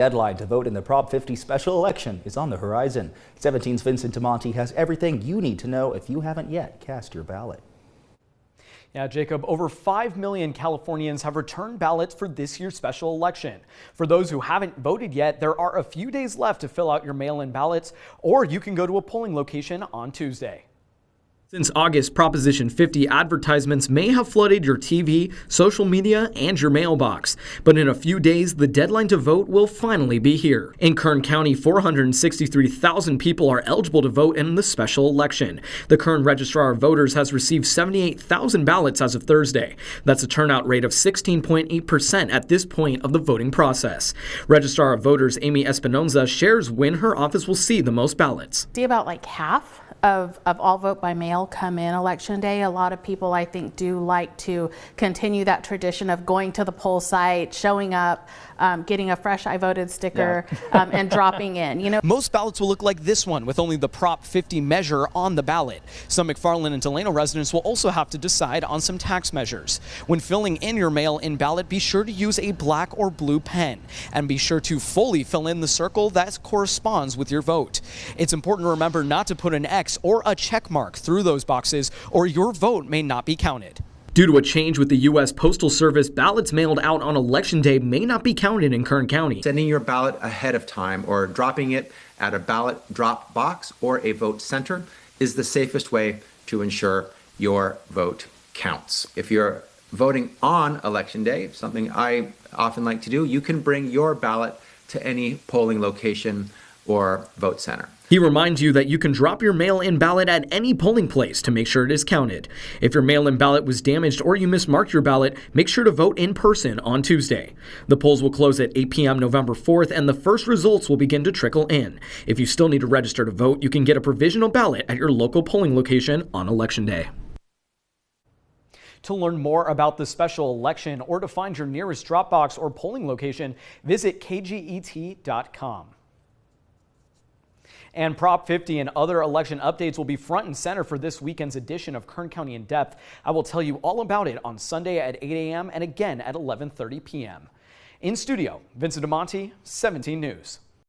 Deadline to vote in the Prop 50 special election is on the horizon. 17's Vincent DeMonte has everything you need to know if you haven't yet cast your ballot. Yeah, Jacob, over 5 million Californians have returned ballots for this year's special election. For those who haven't voted yet, there are a few days left to fill out your mail-in ballots, or you can go to a polling location on Tuesday. Since August, Proposition 50 advertisements may have flooded your TV, social media, and your mailbox. But in a few days, the deadline to vote will finally be here. In Kern County, 463,000 people are eligible to vote in the special election. The Kern Registrar of Voters has received 78,000 ballots as of Thursday. That's a turnout rate of 16.8% at this point of the voting process. Registrar of Voters Amy Espinoza shares when her office will see the most ballots. See about like half of all vote by mail come in election day. A lot of people, I think, do like to continue that tradition of going to the poll site, showing up, getting a fresh I voted sticker, and dropping in. You know, most ballots will look like this one with only the Prop 50 measure on the ballot. Some McFarland and Delano residents will also have to decide on some tax measures. When filling in your mail-in ballot, be sure to use a black or blue pen and be sure to fully fill in the circle that corresponds with your vote. It's important to remember not to put an X or a check mark through those boxes, or your vote may not be counted. Due to a change with the U.S. Postal Service, ballots mailed out on Election Day may not be counted in Kern County. Sending your ballot ahead of time or dropping it at a ballot drop box or a vote center is the safest way to ensure your vote counts. If you're voting on Election Day, something I often like to do, you can bring your ballot to any polling location or vote center. He reminds you that you can drop your mail-in ballot at any polling place to make sure it is counted. If your mail-in ballot was damaged or you mismarked your ballot, make sure to vote in person on Tuesday. The polls will close at 8 p.m. November 4th, and the first results will begin to trickle in. If you still need to register to vote, you can get a provisional ballot at your local polling location on Election Day. To learn more about the special election or to find your nearest drop box or polling location, visit kget.com. And Prop 50 and other election updates will be front and center for this weekend's edition of Kern County in Depth. I will tell you all about it on Sunday at 8 a.m. and again at 11:30 p.m. In studio, Vincent DeMonte, 17 News.